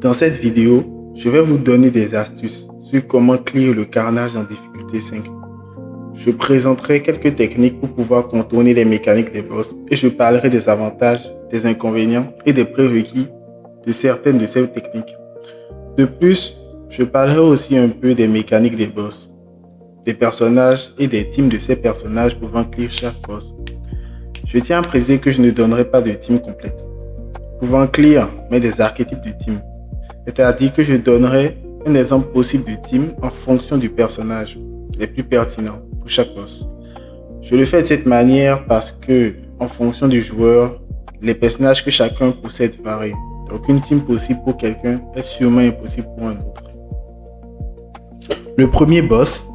Dans cette vidéo, je vais vous donner des astuces sur comment clear le carnage en difficulté 5. Je présenterai quelques techniques pour pouvoir contourner les mécaniques des boss et je parlerai des avantages, des inconvénients et des prérequis de certaines de ces techniques. De plus, je parlerai aussi un peu des mécaniques des boss, des personnages et des teams de ces personnages pouvant clear chaque boss. Je tiens à préciser que je ne donnerai pas de team complète pouvant clear, mais des archétypes de team. C'est-à-dire que je donnerai un exemple possible de team en fonction du personnage les plus pertinents pour chaque boss. Je le fais de cette manière parce que, en fonction du joueur, les personnages que chacun possède varient. Donc une team possible pour quelqu'un est sûrement impossible pour un autre. Le premier boss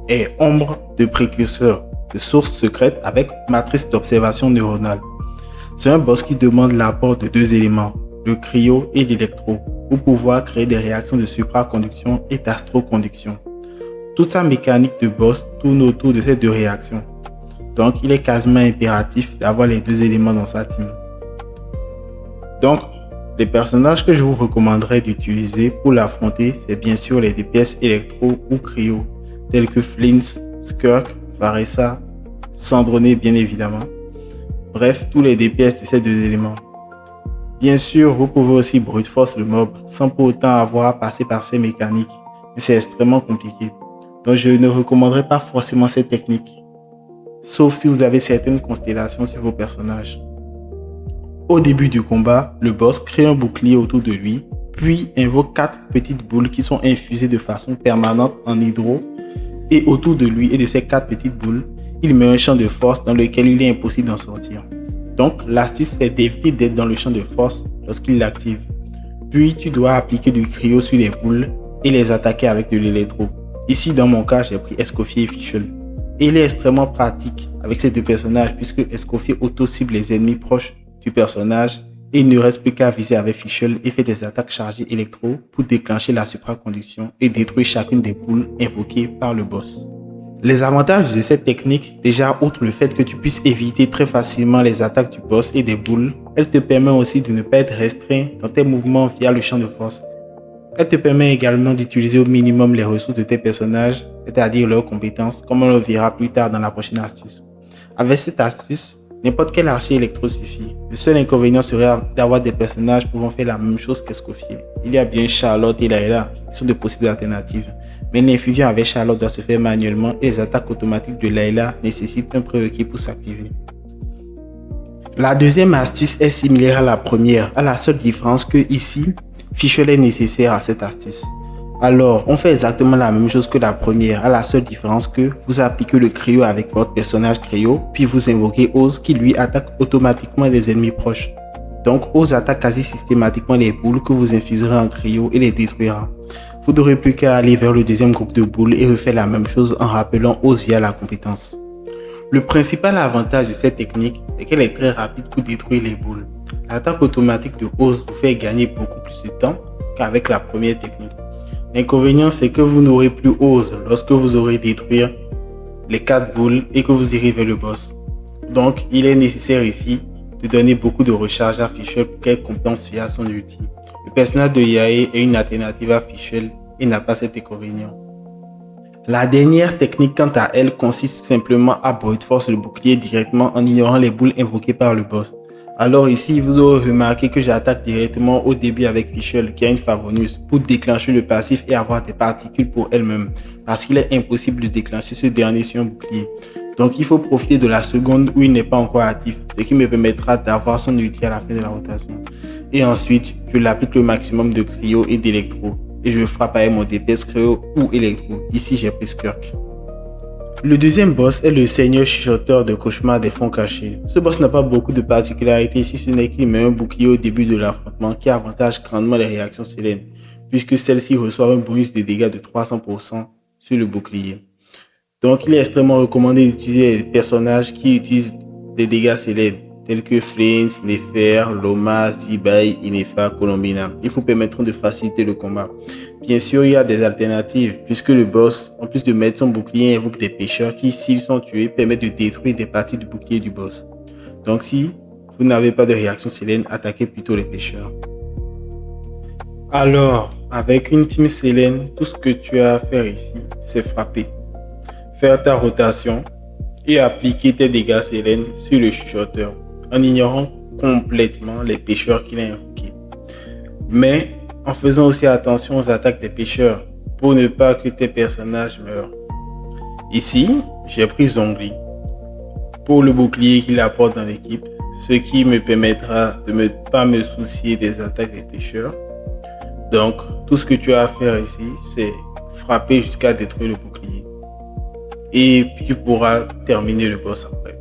est Ombre de précurseur de source secrète avec matrice d'observation neuronale. C'est un boss qui demande l'apport de deux éléments, le cryo et l'électro, pour pouvoir créer des réactions de supraconduction et d'astroconduction. Toute sa mécanique de boss tourne autour de ces deux réactions. Donc, il est quasiment impératif d'avoir les deux éléments dans sa team. Donc, les personnages que je vous recommanderais d'utiliser pour l'affronter, c'est bien sûr les DPS électro ou cryo, tels que Flint, Skirk, Varessa, Sandroné bien évidemment. Bref, tous les DPS de ces deux éléments. Bien sûr, vous pouvez aussi brute force le mob sans pour autant avoir à passer par ces mécaniques, mais c'est extrêmement compliqué. Donc je ne recommanderais pas forcément cette technique, sauf si vous avez certaines constellations sur vos personnages. Au début du combat, le boss crée un bouclier autour de lui, puis invoque 4 petites boules qui sont infusées de façon permanente en hydro, et autour de lui et de ces 4 petites boules, il met un champ de force dans lequel il est impossible d'en sortir. Donc l'astuce c'est d'éviter d'être dans le champ de force lorsqu'il l'active. Puis tu dois appliquer du cryo sur les boules et les attaquer avec de l'électro. Ici dans mon cas j'ai pris Escoffier et Fischl. Et il est extrêmement pratique avec ces deux personnages puisque Escoffier auto-cible les ennemis proches du personnage et il ne reste plus qu'à viser avec Fischl et fait des attaques chargées électro pour déclencher la supraconduction et détruire chacune des boules invoquées par le boss. Les avantages de cette technique, déjà outre le fait que tu puisses éviter très facilement les attaques du boss et des boules, elle te permet aussi de ne pas être restreint dans tes mouvements via le champ de force. Elle te permet également d'utiliser au minimum les ressources de tes personnages, c'est-à-dire leurs compétences, comme on le verra plus tard dans la prochaine astuce. Avec cette astuce, n'importe quel archer électro suffit. Le seul inconvénient serait d'avoir des personnages pouvant faire la même chose qu'Escoffier. Il y a bien Charlotte et Layla qui sont de possibles alternatives. Mais l'infusion avec Charlotte doit se faire manuellement et les attaques automatiques de Layla nécessitent un prérequis pour s'activer. La deuxième astuce est similaire à la première, à la seule différence que ici, Fischl est nécessaire à cette astuce. Alors, on fait exactement la même chose que la première, à la seule différence que vous appliquez le cryo avec votre personnage cryo, puis vous invoquez Oz qui lui attaque automatiquement les ennemis proches. Donc, Oz attaque quasi systématiquement les boules que vous infuserez en cryo et les détruira. Vous n'aurez plus qu'à aller vers le deuxième groupe de boules et refaire la même chose en rappelant Oz via la compétence. Le principal avantage de cette technique, c'est qu'elle est très rapide pour détruire les boules. L'attaque automatique de Oz vous fait gagner beaucoup plus de temps qu'avec la première technique. L'inconvénient, c'est que vous n'aurez plus Oz lorsque vous aurez détruit les 4 boules et que vous irez vers le boss. Donc, il est nécessaire ici de donner beaucoup de recharge à Fischl pour qu'elle compense via son ulti. Le personnage de Yae est une alternative à Fischl et n'a pas cet inconvénient. La dernière technique quant à elle consiste simplement à brute force le bouclier directement en ignorant les boules invoquées par le boss. Alors ici, vous aurez remarqué que j'attaque directement au début avec Fischl qui a une Favonus pour déclencher le passif et avoir des particules pour elle-même parce qu'il est impossible de déclencher ce dernier sur un bouclier. Donc il faut profiter de la seconde où il n'est pas encore actif, ce qui me permettra d'avoir son ulti à la fin de la rotation. Et ensuite, je l'applique le maximum de cryo et d'électro. Et je le frappe avec mon DPS cryo ou électro. Ici, j'ai pris Skirk. Le deuxième boss est le seigneur chuchoteur de cauchemar des fonds cachés. Ce boss n'a pas beaucoup de particularités si ce n'est qu'il met un bouclier au début de l'affrontement qui avantage grandement les réactions Selene, puisque celles-ci reçoivent un bonus de dégâts de 300% sur le bouclier. Donc il est extrêmement recommandé d'utiliser des personnages qui utilisent des dégâts Selene, tels que Flint, Nefer, Loma, Zibai, Inefa, Colombina. Ils vous permettront de faciliter le combat. Bien sûr, il y a des alternatives, puisque le boss, en plus de mettre son bouclier, invoque des pêcheurs qui, s'ils sont tués, permettent de détruire des parties du bouclier du boss. Donc si vous n'avez pas de réaction Selene, attaquez plutôt les pêcheurs. Alors, avec une team Selene, tout ce que tu as à faire ici, c'est frapper, faire ta rotation et appliquer tes dégâts Selene sur le chuchoteur en ignorant complètement les pêcheurs qu'il a invoqués. Mais en faisant aussi attention aux attaques des pêcheurs pour ne pas que tes personnages meurent. Ici, j'ai pris Zhongli pour le bouclier qu'il apporte dans l'équipe, ce qui me permettra de ne pas me soucier des attaques des pêcheurs. Donc, tout ce que tu as à faire ici, c'est frapper jusqu'à détruire le bouclier. Et puis tu pourras terminer le boss après.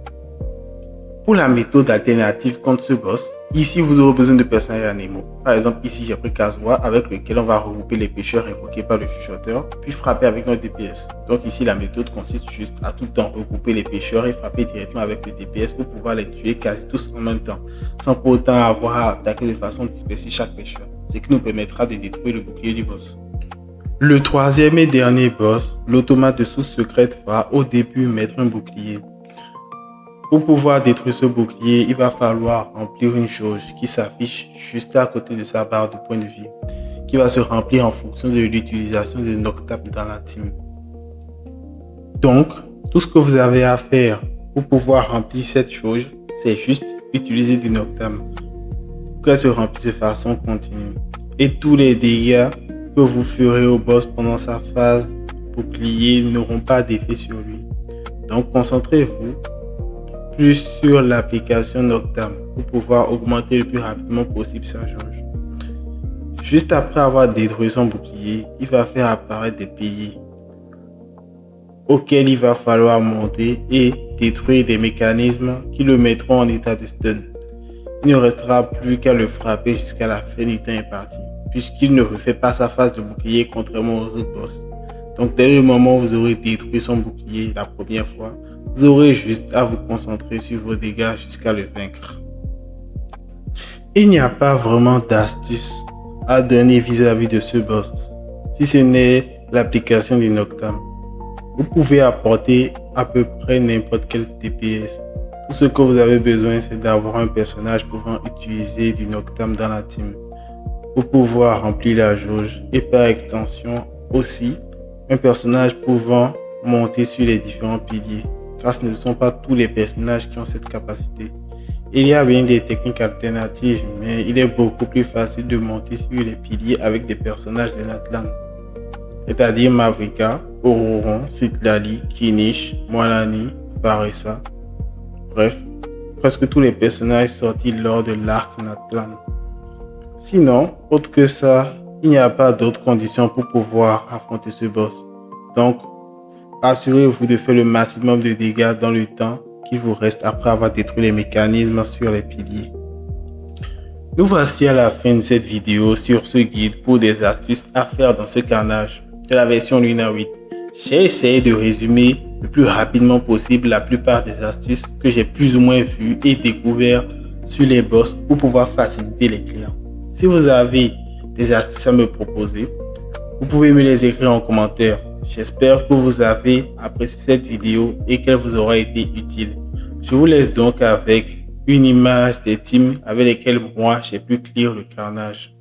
Pour la méthode alternative contre ce boss, ici vous aurez besoin de personnages animaux. Par exemple, ici j'ai pris Kazuha avec lequel on va regrouper les pêcheurs invoqués par le chuchoteur, puis frapper avec notre DPS. Donc ici la méthode consiste juste à tout le temps regrouper les pêcheurs et frapper directement avec le DPS pour pouvoir les tuer quasi tous en même temps, sans pour autant avoir à attaquer de façon dispersée chaque pêcheur, ce qui nous permettra de détruire le bouclier du boss. Le troisième et dernier boss, l'automate de source secrète, va au début mettre un bouclier. Pour pouvoir détruire ce bouclier, il va falloir remplir une jauge qui s'affiche juste à côté de sa barre de points de vie, qui va se remplir en fonction de l'utilisation de Noctap dans la team. Donc, tout ce que vous avez à faire pour pouvoir remplir cette jauge, c'est juste utiliser du Noctap pour qu'elle se remplisse de façon continue. Et tous les dégâts que vous ferez au boss pendant sa phase bouclier n'auront pas d'effet sur lui. Donc, concentrez-vous plus sur l'application Noctam pour pouvoir augmenter le plus rapidement possible sa jauge. Juste après avoir détruit son bouclier, il va faire apparaître des piliers auxquels il va falloir monter et détruire des mécanismes qui le mettront en état de stun. Il ne restera plus qu'à le frapper jusqu'à la fin du temps imparti, puisqu'il ne refait pas sa phase de bouclier contrairement aux autres boss. Donc dès le moment où vous aurez détruit son bouclier la première fois, vous aurez juste à vous concentrer sur vos dégâts jusqu'à le vaincre. Il n'y a pas vraiment d'astuce à donner vis-à-vis de ce boss, si ce n'est l'application du Noctam. Vous pouvez apporter à peu près n'importe quel DPS. Tout ce que vous avez besoin, c'est d'avoir un personnage pouvant utiliser du Noctam dans la team pour pouvoir remplir la jauge et par extension aussi un personnage pouvant monter sur les différents piliers, car ce ne sont pas tous les personnages qui ont cette capacité. Il y a bien des techniques alternatives, mais il est beaucoup plus facile de monter sur les piliers avec des personnages de Natlan, c'est-à-dire Mavrika, Ororon, Citlali, Kinish, Moalani, Faressa, bref, presque tous les personnages sortis lors de l'arc Natlan. Sinon, autre que ça, il n'y a pas d'autres conditions pour pouvoir affronter ce boss. Donc, assurez-vous de faire le maximum de dégâts dans le temps qu'il vous reste après avoir détruit les mécanismes sur les piliers. Nous voici à la fin de cette vidéo sur ce guide pour des astuces à faire dans ce carnage de la version Luna 8. J'ai essayé de résumer le plus rapidement possible la plupart des astuces que j'ai plus ou moins vues et découvertes sur les boss pour pouvoir faciliter les clients. Si vous avez des astuces à me proposer, vous pouvez me les écrire en commentaire. J'espère que vous avez apprécié cette vidéo et qu'elle vous aura été utile. Je vous laisse donc avec une image des teams avec lesquelles moi j'ai pu clear le carnage.